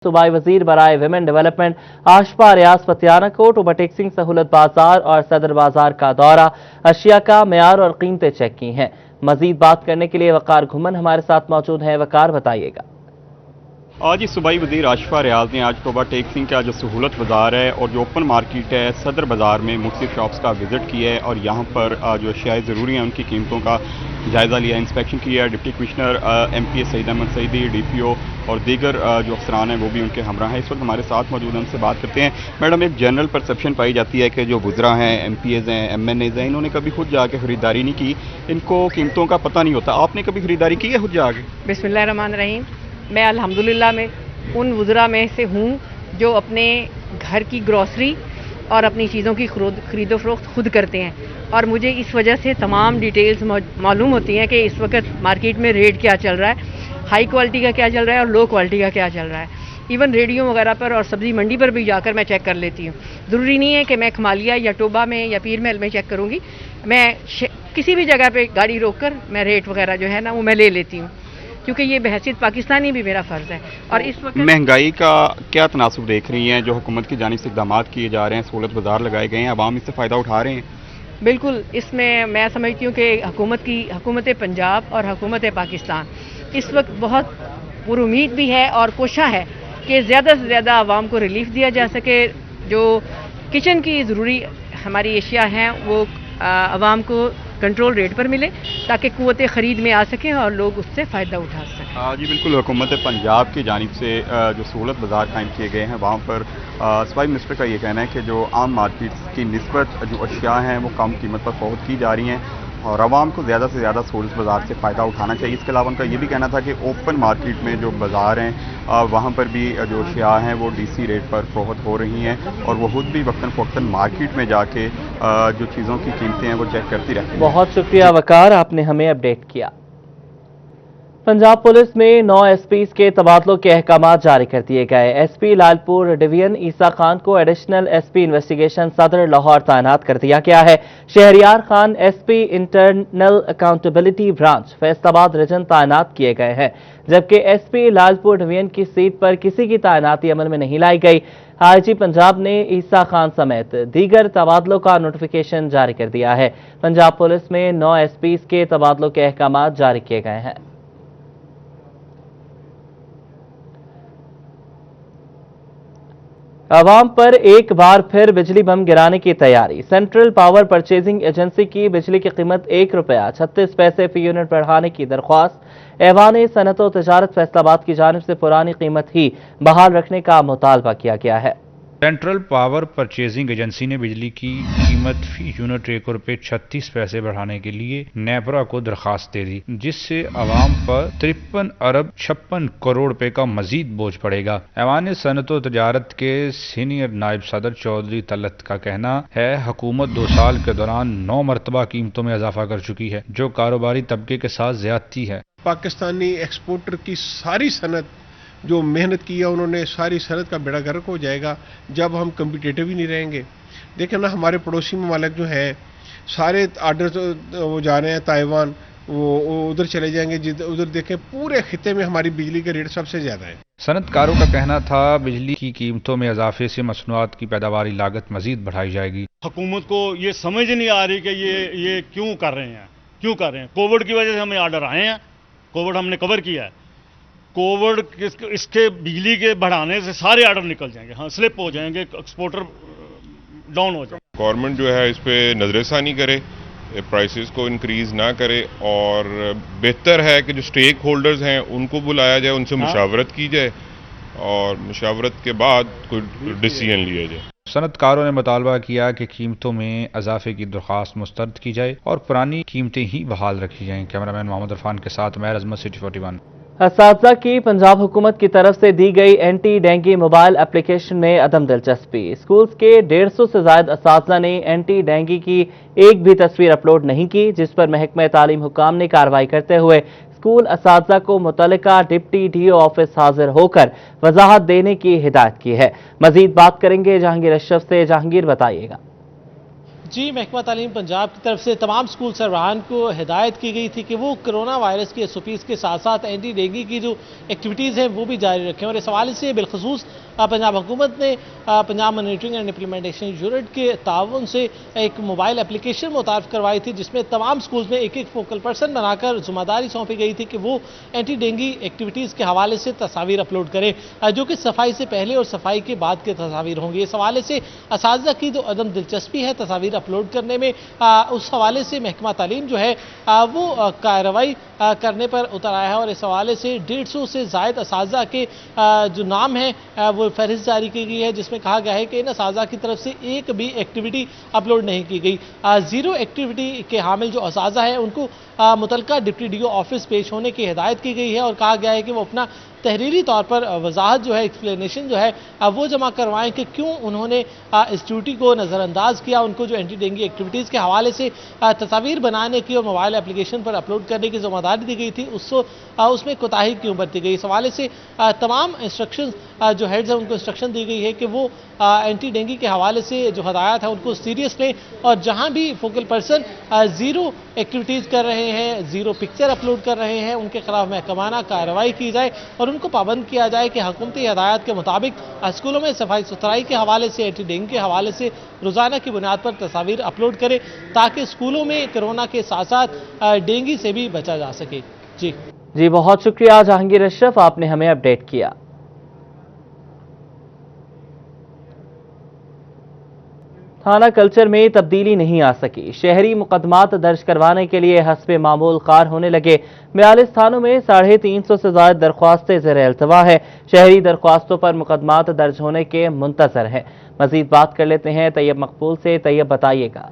सूबाई वजीर बराए विमेन डेवलपमेंट आशफा रियाज फतियाना को ओवरटेक्सिंग सहूलत बाजार और सदर बाजार का दौरा, अशिया का मेयार और कीमतें चेक की हैं। मजीद बात करने के लिए वकार घुमन हमारे साथ मौजूद हैं। वकार, बताइएगा। आज ही सूबाई वजीर आशफा रियाज ने आज ओवरटेक्सिंग का जो सहूलत बाजार है और जो ओपन मार्केट है सदर बाजार में मुख्तलिफ शॉप्स का विजिट किया है और यहाँ पर जो अशियाए ज़रूरी हैं उनकी कीमतों का जायज़ा लिया, इंस्पेक्शन किया। Deputy commissioner MPA Saeed Ahmed Saeedi, DPO और दीगर जो अफसरान हैं वो भी उनके हमरा हैं। इस वक्त हमारे साथ मौजूद हैं, उनसे बात करते हैं। मैडम, एक जनरल परसेप्शन पाई जाती है कि जो वज़रा हैं, MPAs हैं, MNAs हैं, इन्होंने कभी खुद जाके ख़रीदारी नहीं की, इनको कीमतों का पता नहीं होता। आपने कभी ख़रीदारी की है खुद जाके? बिस्मिल्लाहिर्रहमानिर्रहीम। मैं अल्हम्दुलिल्लाह में उन वज़रा में से हूँ जो अपने घर की ग्रॉसरी और अपनी चीज़ों की खरीदो फरोख्त खुद करते हैं और मुझे इस वजह से तमाम डिटेल्स मालूम होती हैं कि इस वक्त मार्केट में रेट क्या चल रहा है, हाई क्वालिटी का क्या चल रहा है और लो क्वालिटी का क्या चल रहा है। इवन रेडियो वगैरह पर और सब्ज़ी मंडी पर भी जाकर मैं चेक कर लेती हूँ। ज़रूरी नहीं है कि मैं खमालिया या टोबा में या पीर महल में चेक करूँगी, मैं किसी भी जगह पे गाड़ी रोक कर मैं रेट वगैरह जो है ना वो मैं ले लेती हूँ, क्योंकि ये बहैसियत पाकिस्तानी भी मेरा फ़र्ज़ है। और इस वक्त महंगाई का क्या तनासुब देख रही हैं? जो हुकूमत की जानिब से इक़दाम किए जा रहे हैं, सहूलत बाजार लगाए गए हैं, अवाम इससे फ़ायदा उठा रहे हैं? बिल्कुल, इसमें मैं समझती हूँ कि हुकूमत पंजाब और हुकूमत पाकिस्तान इस वक्त बहुत पुरुमीद भी है और कोशिश है कि ज़्यादा से ज़्यादा आवाम को रिलीफ दिया जा सके। जो किचन की ज़रूरी हमारी एशिया हैं वो आवाम को कंट्रोल रेट पर मिले ताकि कुव्वत ख़रीद में आ सकें और लोग उससे फ़ायदा उठा सकें। जी बिल्कुल, हुकूमत पंजाब की जानिब से जो सहूलत बाजार कायम किए गए हैं वहाँ पर सफाई मिनिस्टर का ये कहना है कि जो आम मार्केट की निस्बत जो अशिया हैं वो कम कीमत पर फरोख्त की जा रही हैं और आवाम को ज़्यादा से ज़्यादा सहूलत बाजार से फ़ायदा उठाना चाहिए। इसके अलावा उनका ये भी कहना था कि ओपन मार्केट में जो बाज़ार हैं वहाँ पर भी जो अशिया हैं वो DC रेट पर फरोख्त हो रही हैं और वो खुद भी वक्तन फ़वक्तन मार्केट में जाके जो चीज़ों की कीमतें हैं वो चेक करती रहती हैं। बहुत शुक्रिया वकार, आपने हमें अपडेट किया। पंजाब पुलिस में 9 SPs के तबादलों के अहकाम जारी कर दिए गए। SP लालपुर डिवीजन ईसा खान को एडिशनल SP इन्वेस्टिगेशन सदर लाहौर तैनात कर दिया गया है। Shahryar Khan SP internal accountability branch Faisalabad region तैनात किए गए हैं, जबकि SP लालपुर डिवीजन की सीट पर किसी की तैनाती अमल में नहीं लाई गई। IG पंजाब ने ईसा खान समेत दीगर तबादलों का नोटिफिकेशन जारी कर दिया है। पंजाब पुलिस में 9 SPs के तबादलों के अहकाम जारी किए गए हैं। अवाम पर एक बार फिर बिजली बम गिराने की तैयारी। सेंट्रल पावर परचेजिंग एजेंसी की बिजली की कीमत ₹1.36 फी यूनिट बढ़ाने की दरख्वास्त ऐवान सनअत व तजारत फैसलाबाद की जानिब से पुरानी कीमत ही बहाल रखने का मुतालबा किया गया है। सेंट्रल पावर परचेजिंग एजेंसी ने बिजली की कीमत फी यूनिट ₹1.36 बढ़ाने के लिए नेपरा को दरखास्त दे दी, जिससे आवाम पर 53 अरब 56 करोड़ रुपए का मजीद बोझ पड़ेगा। ऐवान सनअत व तजारत के सीनियर नायब सदर चौधरी तलत का कहना है हुकूमत 2 साल के दौरान 9 मरतबा कीमतों में इजाफा कर चुकी है, जो कारोबारी तबके के साथ ज्यादती है। पाकिस्तानी एक्सपोर्टर की सारी सनत जो मेहनत की है उन्होंने, सारी सनत का बेड़ा गर्क हो जाएगा जब हम कम्पिटिटिव ही नहीं रहेंगे। देखें ना, हमारे पड़ोसी ममालिक जो हैं सारे आर्डर वो जा रहे हैं ताइवान, वो उधर चले जाएंगे। उधर देखें पूरे खिते में हमारी बिजली का रेट सबसे ज़्यादा है। सनतकारों का कहना था बिजली की कीमतों में इजाफे से मसनूआत की पैदावारी लागत मजीद बढ़ाई जाएगी। हुकूमत को ये समझ नहीं आ रही कि ये क्यों कर रहे हैं। कोविड की वजह से हमें आर्डर आए हैं, कोविड हमने कवर किया है। कोविड इसके बिजली के बढ़ाने से सारे आर्डर निकल जाएंगे, हाँ स्लिप हो जाएंगे, एक्सपोर्टर डाउन हो जाएंगे। गवर्नमेंट जो है इस पे नजरसानी करे, प्राइसेस को इंक्रीज ना करे और बेहतर है कि जो स्टेक होल्डर्स हैं उनको बुलाया जाए, उनसे मुशावरत की जाए और मुशावरत के बाद कोई डिसीजन लिया जाए। सनतकारों ने मुतालबा किया कि कीमतों में इजाफे की दरख्वास्त मुस्तरद की जाए और पुरानी कीमतें ही बहाल रखी जाएं। कैमरामैन मोहम्मद इरफान के साथ मैं अजमत, सिटी 41। असातिज़ा की पंजाब हुकूमत की तरफ से दी गई एंटी डेंगी मोबाइल एप्लीकेशन में अदम दिलचस्पी। स्कूल्स के 150 से ज़ायद असातिज़ा ने एंटी डेंगी की एक भी तस्वीर अपलोड नहीं की, जिस पर महकमा तालीम हुकाम ने कार्रवाई करते हुए स्कूल असातिज़ा को मुतल्लिका डिप्टी DO ऑफिस हाजिर होकर वजाहत देने की हिदायत की है। मजीद बात करेंगे जहांगीर अशरफ से। जहांगीर, बताइएगा। जी, महकमा तालीम पंजाब की तरफ से तमाम स्कूल सरबराहान को हिदायत की गई थी कि वो कोरोना वायरस की SOPs के साथ साथ एंटी डेंगू की जो एक्टिविटीज़ हैं वो भी जारी रखें। और इस हवाले से बिलखसूस पंजाब हुकूमत ने Punjab monitoring and implementation unit के ताउन से एक मोबाइल एप्लीकेशन मुतारिफ करवाई थी, जिसमें तमाम स्कूल्स में एक एक फोकल पर्सन बनाकर जिम्मेदारी सौंपी गई थी कि वो एंटी डेंगू एक्टिविटीज़ के हवाले से तस्वीर अपलोड करें, जो कि सफाई से पहले और सफाई के बाद के तस्वीर होंगी। इस हवाले से असातिज़ा की जो अदम दिलचस्पी है तस्वीर अपलोड करने में, उस हवाले से महकमा तालीम जो है वो कार्रवाई करने पर उतर आया है। और इस हवाले से 150 से ज़ायद असातिज़ा के जो नाम है वो फहरिस्त जारी की गई है, जिसमें कहा गया है कि इन असातिज़ा की तरफ से एक भी एक्टिविटी अपलोड नहीं की गई। ज़ीरो एक्टिविटी के हामिल जो असातिज़ा है उनको मुतलका डिप्टी DO ऑफिस पेश होने की हिदायत की गई है और कहा गया है कि वो अपना तहरीरी तौर पर वजाहत जो है, एक्सप्लेनेशन जो है वो जमा करवाएं कि क्यों उन्होंने इस ड्यूटी को नज़रअंदाज किया। उनको जो एंटी डेंगू एक्टिविटीज़ के हवाले से तस्वीर बनाने की और मोबाइल एप्लीकेशन पर अपलोड करने की जिम्मेदारी दी गई थी, उसमें कोताही क्यों बरती गई। इस हवाले से तमाम इंस्ट्रक्शन जो हेड्स हैं उनको इंस्ट्रक्शन दी गई है कि वो एंटी डेंगू के हवाले से जो हदायत है उनको सीरियस लें और जहाँ भी फोकल पर्सन ज़ीरो एक्टिविटीज़ कर रहे हैं, ज़ीरो पिक्चर अपलोड कर रहे हैं, उनके खिलाफ महकमाना कार्रवाई की जाए और उनको पाबंद किया जाए कि हुकूमती हदायत के मुताबिक स्कूलों में सफाई सुथराई के हवाले से, एंटी डेंगू के हवाले से रोज़ाना की बुनियाद पर तस्वीर अपलोड करें ताकि स्कूलों में कोरोना के साथ साथ डेंगू से भी बचा जा सके। जी, बहुत शुक्रिया जहांगीर अशरफ, आपने हमें अपडेट किया। थाना कल्चर में तब्दीली नहीं आ सकी, शहरी मुकदमात दर्ज करवाने के लिए हस्बे मामूल कार होने लगे। 42 थानों में 350 से ज्यादा दरख्वास्तें ज़ेरे अल्तवा है। शहरी दरख्वास्तों पर मुकदमात दर्ज होने के मुंतजर हैं। मजीद बात कर लेते हैं तैयब मकबूल से। तैयब, बताइएगा।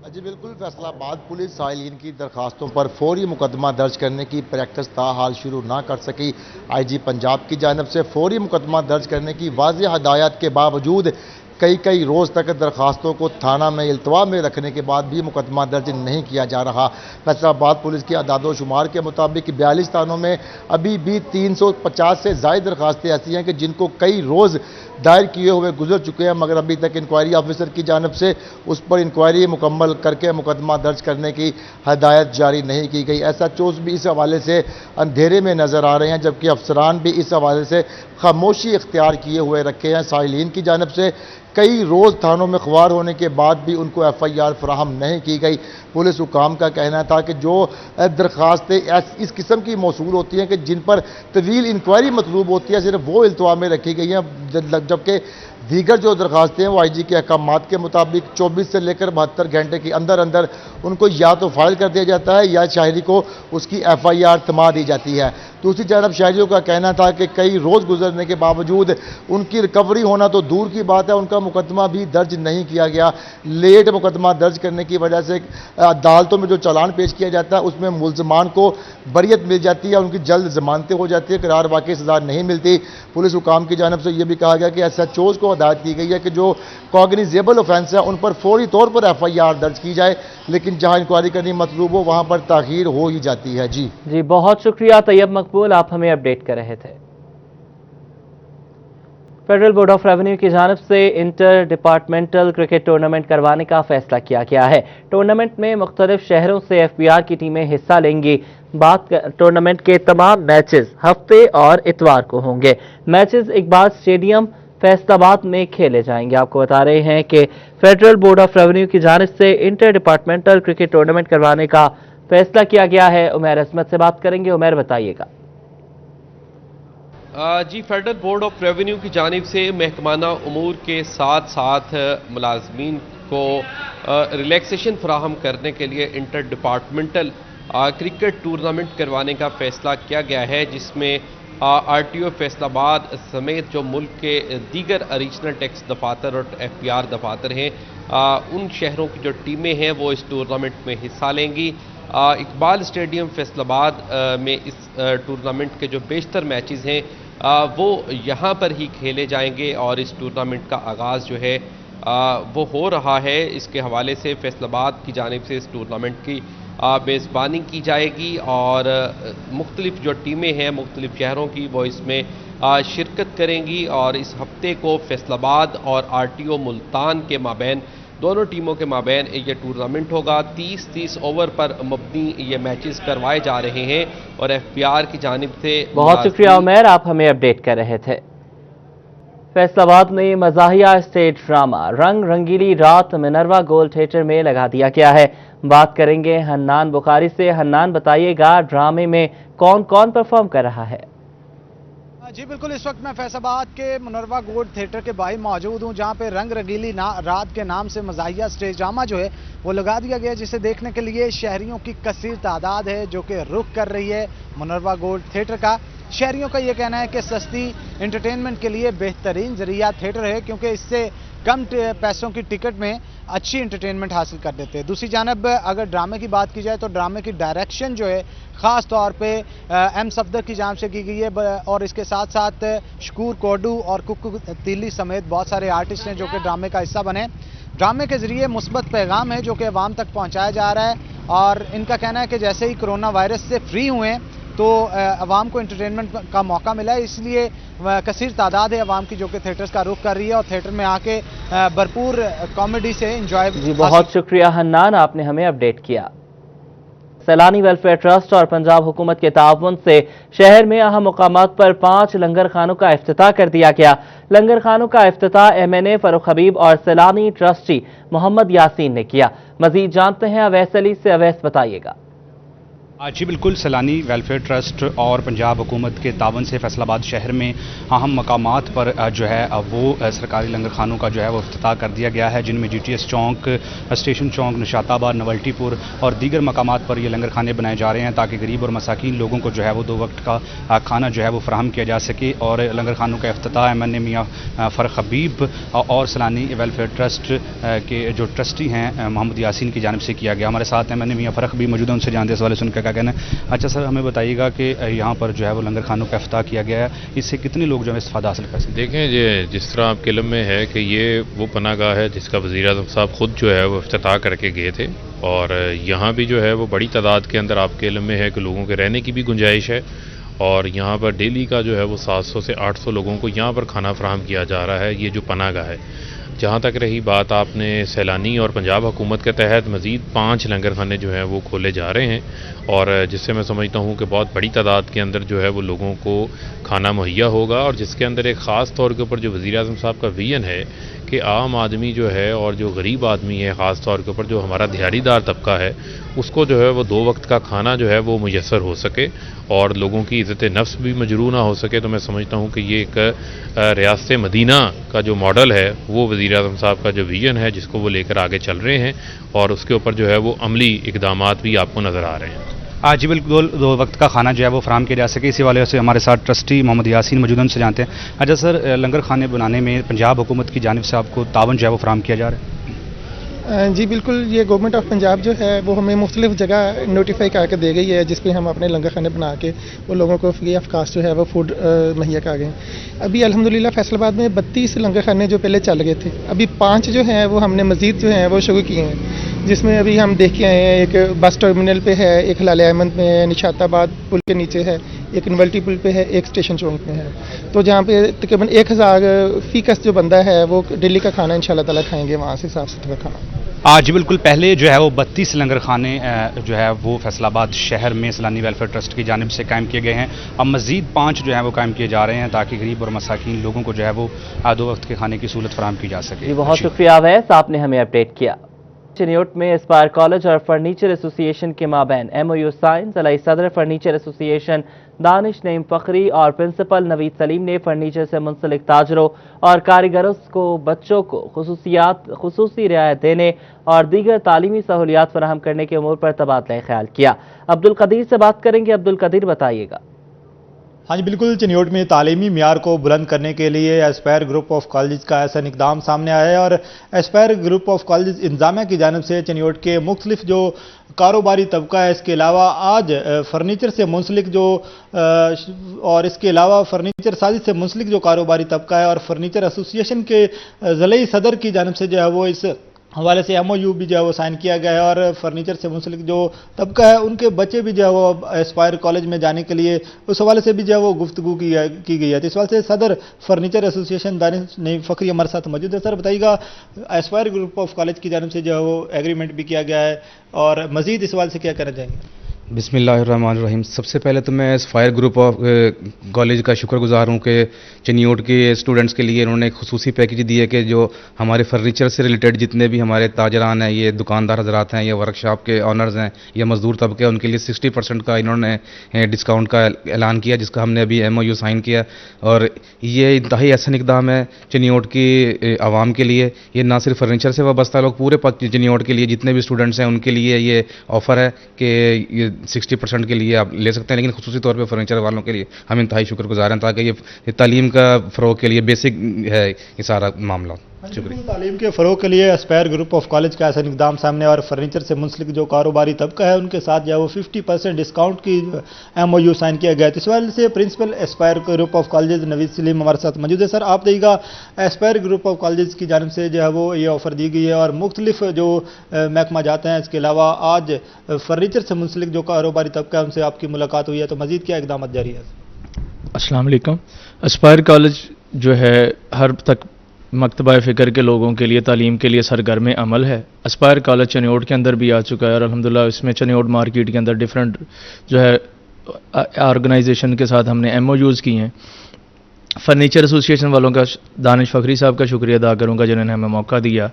जी बिल्कुल, फैसलाबाद पुलिस साइलिन की दरखास्तों पर फौरी मुकदमा दर्ज करने की प्रैक्टिस ताहाल शुरू ना कर सकी। IG पंजाब की जानिब से फौरी मुकदमा दर्ज करने की वाज़ेह हदायत के बावजूद कई रोज़ तक दरखास्तों को थाना में इल्तवा में रखने के बाद भी मुकदमा दर्ज नहीं किया जा रहा। फैसलाबाद पुलिस की अदाद शुमार के मुताबिक 42 थानों में अभी भी 350 से ज़ायद दरखास्तें ऐसी हैं कि जिनको कई रोज़ दायर किए हुए गुजर चुके हैं, मगर अभी तक इंक्वायरी ऑफिसर की जानिब से उस पर इंक्वायरी मुकम्मल करके मुकदमा दर्ज करने की हदायत जारी नहीं की गई। SHOs भी इस हवाले से अंधेरे में नज़र आ रहे हैं, जबकि अफसरान भी इस हवाले से खामोशी इख्तियार किए हुए रखे हैं। साइलिन की जानिब से कई रोज़ थानों में ख्वार होने के बाद भी उनको FIR फराहम नहीं की गई। पुलिस हुकाम का कहना था कि जो दरखास्तें इस किस्म की मौसूल होती हैं कि जिन पर तवील इंक्वायरी मतलूब होती है, सिर्फ वो इल्तवा में रखी गई हैं, जबकि दीगर जो दरखास्तें हैं वो IG के अहकामात के मुताबिक 24 से लेकर 72 घंटे के अंदर अंदर उनको या तो फाइल कर दिया जाता है या शहरी को उसकी FIR थमा दी जाती है। दूसरी तरफ शहरियों का कहना था कि कई रोज़ गुजरने के बावजूद उनकी रिकवरी होना तो दूर की बात है, उनका मुकदमा भी दर्ज नहीं किया गया। लेट मुकदमा दर्ज करने की वजह से अदालतों में जो चालान पेश किया जाता है उसमें मुलजमान को बरियत मिल जाती है, उनकी जल्द जमानतें हो जाती है, करार वाकई सजा नहीं मिलती। पुलिस हुकाम की जानिब से यह भी कहा गया कि SHOs को हदायत की गई है कि जो कॉग्निजेबल ऑफेंस है उन पर फौरी तौर पर FIR दर्ज की जाए, लेकिन जहां इंक्वायरी करनी मतलूब हो वहां पर ताखीर हो ही जाती है। जी, बहुत शुक्रिया तैयब मकबूल, आप हमें अपडेट कर रहे थे। फेडरल बोर्ड ऑफ रेवेन्यू की जानिब से इंटर डिपार्टमेंटल क्रिकेट टूर्नामेंट करवाने का फैसला किया गया है। टूर्नामेंट में मुख्तलिफ शहरों से FBR की टीमें हिस्सा लेंगी। टूर्नामेंट के तमाम मैचेस हफ्ते और इतवार को होंगे। मैचेस इकबाल स्टेडियम फैसलाबाद में खेले जाएंगे। आपको बता रहे हैं कि फेडरल बोर्ड ऑफ रेवेन्यू की जानिब से इंटर डिपार्टमेंटल क्रिकेट टूर्नामेंट करवाने का फैसला किया गया है। उमैर अजमत से बात करेंगे। उमैर, बताइएगा। जी, फेडरल बोर्ड ऑफ रेवेन्यू की जानिब से महकमाना उमूर के साथ साथ मुलाजमीन को रिलैक्सेशन फराहम करने के लिए इंटर डिपार्टमेंटल क्रिकेट टूर्नामेंट करवाने का फैसला किया गया है, जिसमें RTO फैसलाबाद समेत जो मुल्क के दीगर रीजनल टैक्स दफातर और FBR दफातर हैं, उन शहरों की जो टीमें हैं वो इस टूर्नामेंट में हिस्सा लेंगी। इकबाल स्टेडियम फैसलाबाद में इस टूर्नामेंट के जो बेशतर मैचेस हैं वो यहाँ पर ही खेले जाएंगे और इस टूर्नामेंट का आगाज़ जो है वो हो रहा है। इसके हवाले से फैसलाबाद की जानिब से इस टूर्नामेंट की मेज़बानी की जाएगी और मुख्तलिफ जो टीमें हैं मुख्तलिफ शहरों की वो इसमें शिरकत करेंगी और इस हफ्ते को फैसलाबाद और RTO मुल्तान के माबैन دونوں ٹیموں کے مابین یہ ٹورنامنٹ ہوگا. 30 اوور پر مبنی یہ میچز کروائے جا رہے ہیں اور FPR کی جانب سے بہت شکریہ عمیر، آپ ہمیں اپڈیٹ کر رہے تھے. فیصل آباد میں مزاحیہ اسٹیج ڈرامہ رنگ رنگیلی رات منروا گولڈ تھیٹر میں لگا دیا گیا ہے. بات کریں گے حنان بخاری سے. حنان، بتائیے گا ڈرامے میں کون کون پرفارم کر رہا ہے؟ جی بالکل، اس وقت میں فیصل آباد کے منروا گولڈ تھیٹر کے باہر موجود ہوں، جہاں پہ رنگ رنگیلی رات کے نام سے مزاحیہ اسٹیج ڈرامہ جو ہے وہ لگا دیا گیا، جسے دیکھنے کے لیے شہریوں کی کثیر تعداد ہے جو کہ رخ کر رہی ہے منروا گولڈ تھیٹر کا. شہریوں کا یہ کہنا ہے کہ سستی انٹرٹینمنٹ کے لیے بہترین ذریعہ تھیٹر ہے، کیونکہ اس سے کم پیسوں کی ٹکٹ میں اچھی انٹرٹینمنٹ حاصل کر دیتے ہیں. دوسری جانب اگر ڈرامے کی بات کی جائے تو ڈرامے کی ڈائریکشن جو ہے خاص طور پہ ایم صفدر کی جانب سے کی گئی ہے، اور اس کے ساتھ ساتھ شکور کوڈو اور ککو تیلی سمیت بہت سارے آرٹسٹ ہیں جو کہ ڈرامے کا حصہ بنے. ڈرامے کے ذریعے مثبت پیغام ہے جو کہ عوام تک پہنچایا جا رہا ہے، اور ان کا کہنا ہے کہ جیسے ہی کرونا وائرس سے فری ہوئے ہیں تو عوام کو انٹرٹینمنٹ کا موقع ملا ہے، اس لیے کثیر تعداد ہے عوام کی جو کہ تھیٹرز کا رخ کر رہی ہے اور تھیٹر میں آ کے بھرپور کامیڈی سے انجوائے. جی بہت شکریہ حنان، آپ نے ہمیں اپڈیٹ کیا. سیلانی ویلفیئر ٹرسٹ اور پنجاب حکومت کے تعاون سے شہر میں اہم مقامات پر 5 لنگر خانوں کا افتتاح کر دیا گیا. لنگر خانوں کا افتتاح MNA فاروق حبیب اور سیلانی ٹرسٹی محمد یاسین نے کیا. مزید جانتے ہیں اویس علی سے. اویس، بتائیے گا. جی بالکل، سیلانی ویلفیئر ٹرسٹ اور پنجاب حکومت کے تعاون سے فیصل آباد شہر میں اہم مقامات پر جو ہے وہ سرکاری لنگر خانوں کا جو ہے وہ افتتاح کر دیا گیا ہے، جن میں GTS چونک، اسٹیشن چونک، نشاط آباد، نولٹی پور اور دیگر مقامات پر یہ لنگر خانے بنائے جا رہے ہیں تاکہ غریب اور مساکین لوگوں کو جو ہے وہ 2 وقت کا کھانا جو ہے وہ فراہم کیا جا سکے. اور لنگر خانوں کا افتتاح MNA میاں فاروق حبیب اور سیلانی ویلفیئر ٹرسٹ کے جو ٹرسٹی ہیں محمد یاسین کی جانب سے کیا گیا. ہمارے ساتھ MNA میاں فاروق حبیب موجود ہیں، ان سے جانتے ہیں اس والے سے ان کا کیا کہنا ہے. اچھا سر، ہمیں بتائیے گا کہ یہاں پر جو ہے وہ لنگر خانوں کا افتتاح کیا گیا ہے، اس سے کتنے لوگ جو ہے استفادہ حاصل کر سکتے ہیں؟ دیکھیں، جس طرح آپ کے علم میں ہے کہ یہ وہ پناہ گاہ ہے جس کا وزیر اعظم صاحب خود جو ہے وہ افتتاح کر کے گئے تھے، اور یہاں بھی جو ہے وہ بڑی تعداد کے اندر آپ کے علم میں ہے کہ لوگوں کے رہنے کی بھی گنجائش ہے، اور یہاں پر ڈیلی کا جو ہے وہ 700 سے 800 لوگوں کو یہاں پر کھانا فراہم کیا جا رہا ہے. یہ جو پناہ گاہ ہے، جہاں تک رہی بات آپ نے سیلانی اور پنجاب حکومت کے تحت مزید 5 لنگر خانے جو ہیں وہ کھولے جا رہے ہیں، اور جس سے میں سمجھتا ہوں کہ بہت بڑی تعداد کے اندر جو ہے وہ لوگوں کو کھانا مہیا ہوگا، اور جس کے اندر ایک خاص طور کے اوپر جو وزیر اعظم صاحب کا ویژن ہے کہ عام آدمی جو ہے اور جو غریب آدمی ہے، خاص طور کے اوپر جو ہمارا دیہڑی دار طبقہ ہے، اس کو جو ہے وہ 2 وقت کا کھانا جو ہے وہ میسر ہو سکے اور لوگوں کی عزت نفس بھی مجروح نہ ہو سکے. تو میں سمجھتا ہوں کہ یہ ایک ریاست مدینہ کا جو ماڈل ہے وہ وزیر اعظم صاحب کا جو ویژن ہے جس کو وہ لے کر آگے چل رہے ہیں، اور اس کے اوپر جو ہے وہ عملی اقدامات بھی آپ کو نظر آ رہے ہیں. جی بالکل، 2 وقت کا کھانا جو ہے وہ فراہم کیا جا سکے، اسی والے سے ہمارے ساتھ ٹرسٹی محمد یاسین موجود ہیں، ان سے جانتے ہیں. اچھا سر، لنگر خانے بنانے میں پنجاب حکومت کی جانب سے آپ کو تعاون جو ہے وہ فراہم کیا جا رہا ہے؟ جی بالکل، یہ گورنمنٹ آف پنجاب جو ہے وہ ہمیں مختلف جگہ نوٹیفائی کر کے دے گئی ہے، جس پہ ہم اپنے لنگر خانے بنا کے وہ لوگوں کو فری آف کاسٹ جو ہے وہ فوڈ مہیا کر گئے. ابھی الحمدللہ فیصل آباد میں 32 لنگر خانے جو پہلے چل گئے تھے، ابھی 5 جو ہیں وہ ہم نے مزید جو ہیں وہ شروع کیے ہیں، جس میں ابھی ہم دیکھ کے آئے ہیں. ایک بس ٹرمینل پہ ہے، ایک ہلال احمد میں ہے، نشاط آباد پل کے نیچے ہے، ایک نولٹی پل پہ ہے، ایک اسٹیشن چونک میں ہے. تو جہاں پہ تقریباً 1000 فی کس جو بندہ ہے وہ ڈیلی کا کھانا انشاءاللہ تعالیٰ کھائیں گے وہاں سے صاف ستھرا کھانا. جی بالکل، پہلے جو ہے وہ 32 لنگر خانے جو ہے وہ فیصل آباد شہر میں سیلانی ویلفیئر ٹرسٹ کی جانب سے قائم کیے گئے ہیں. اب مزید 5 جو ہے وہ قائم کیے جا رہے ہیں تاکہ غریب اور مساکین لوگوں کو جو ہے وہ 2 وقت کے کھانے کی سہولت فراہم کی جا سکے. جی بہت شکریہ اویس، آپ نے ہمیں اپڈیٹ کیا. چنیوٹ میں اسپائر کالج اور فرنیچر ایسوسی ایشن کے مابین MOU سائن. ضلعی صدر فرنیچر ایسوسی ایشن دانش نعیم فخری اور پرنسپل نوید سلیم نے فرنیچر سے منسلک تاجروں اور کاریگروں کو بچوں کو خصوصی رعایت دینے اور دیگر تعلیمی سہولیات فراہم کرنے کے امور پر تبادلہ خیال کیا. عبدالقدیر سے بات کریں گے. عبدالقدیر، بتائیے گا. ہاں جی بالکل، چنیوٹ میں تعلیمی معیار کو بلند کرنے کے لیے ایسپائر گروپ آف کالجز کا ایسا اقدام سامنے آیا ہے، اور ایسپائر گروپ آف کالجز انتظامیہ کی جانب سے چنیوٹ کے مختلف جو کاروباری طبقہ ہے، اس کے علاوہ آج فرنیچر سے منسلک جو اور اس کے علاوہ فرنیچر سازی سے منسلک جو کاروباری طبقہ ہے اور فرنیچر ایسوسی ایشن کے ضلعی صدر کی جانب سے جو ہے وہ اس हवाले से MOU भी जो है वो साइन किया गया है और फर्नीचर से मुंसलिक जो तबका है उनके बच्चे भी जो है वो एस्पायर कॉलेज में जाने के लिए उस हवाले से भी जो है वो गुफ्तगू की गई है। तो इस हवाले से सदर फर्नीचर एसोसिएशन दानिश नईम फ़खरी हमारे साथ मौजूद है। सर बताइएगा, एस्पायर ग्रुप ऑफ कॉलेज की जानिब से जो है वो एग्रीमेंट भी किया गया है और मजीद इस हवाले से क्या कहना चाहेंगे? बिस्मिल्लाहिर्रहमानिर्रहीम। सबसे पहले तो मैं एस्पायर ग्रुप ऑफ कॉलेज का शुक्रगुजार हूँ कि चिन्योट के स्टूडेंट्स के लिए इन्होंने एक खुसूसी पैकेज दी है कि जो हमारे फर्नीचर से रिलेटेड जितने भी हमारे ताजरान हैं, ये दुकानदार हजरात हैं, या वर्कशॉप के ऑनर्स हैं, या मजदूर तबके, उनके लिए 60% का इन्होंने डिस्काउंट का ऐलान किया, जिसका हमने अभी MOU साइन किया। और ये इंतहाई ऐसा इक़दाम है चिन्योट की आवाम के लिए। ये ना सिर्फ फर्नीचर से वाबस्ता लोग, पूरे चिन्योट के लिए जितने भी स्टूडेंट्स हैं उनके लिए ये ऑफ़र है कि ये 60% के लिए आप ले सकते हैं, लेकिन खुसूसी तौर पे फर्नीचर वालों के लिए हम इंतहाई शुक्रगुजार हैं, ताकि ये तालीम का फ़रोग़ के लिए बेसिक है ये सारा मामला। शुक्रिया। तालीम के फ़रोग़ के लिए एस्पायर ग्रुप ऑफ कॉलेज का ऐसा इक़दाम सामने और फर्नीचर से मुंसलिक जो कारोबारी तबका है उनके साथ जो है वो 50% डिस्काउंट की MOU साइन किया गया है। इस वजह से principal Aspire group of college Naveed Saleem हमारे साथ मौजूद है। सर आप देखिएगा, एस्पायर ग्रुप ऑफ कॉलेज की जानिब से जो है वो ये ऑफ़र दी गई है और मुख्तलिफ जो महकमा जाते हैं। इसके अलावा आज फर्नीचर से मुंसलिक जो कारोबारी तबका है उनसे आपकी मुलाकात हुई है, तो मज़ीद क्या इक़दाम जारी है? अस्सलाम वालेकुम। एस्पायर कॉलेज जो है हर तक मकतबा फ़िक्र के लोगों के लिए तालीम के लिए सरगर्म अमल है। एस्पायर कॉलेज चनियोट के अंदर भी आ चुका है और अल्हम्दुलिल्लाह इसमें चनियोट मार्केट के अंदर डिफरेंट जो है ऑर्गेनाइजेशन के साथ हमने MOUs की हैं। फर्नीचर एसोसिएशन वालों का दानिश फ़खरी साहब का शुक्रिया अदा करूँगा जिन्होंने हमें मौका दिया।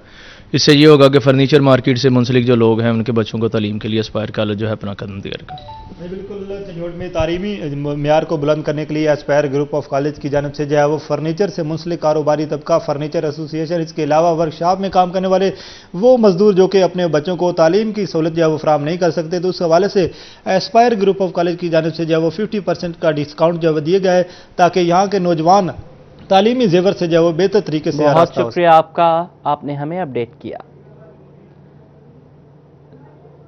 इससे ये होगा कि फर्नीचर मार्केट से मुंसलिक जो लोग हैं उनके बच्चों को तालीम के लिए एस्पायर कॉलेज जो है अपना कदम दिया। बिल्कुल, चिन्योट में तालीमी मेयार को बुलंद करने के लिए एस्पायर ग्रुप ऑफ कॉलेज की जानिब से जो है वो फर्नीचर से मुंसलिक कारोबारी तबका, फर्नीचर एसोसिएशन, इसके अलावा वर्कशॉप में काम करने वाले वो मजदूर जो कि अपने बच्चों को तालीम की सहूलत जो है वो फराहम नहीं कर सकते, तो उस हवाले से एस्पायर ग्रुप ऑफ कॉलेज की जानिब से जो है वो 50% का डिस्काउंट जो है दिए गए ताकि यहाँ के नौजवान तालीमी जेवर से जो है वो बेहतर तरीके से। बहुत शुक्रिया आपका, आपने हमें अपडेट किया।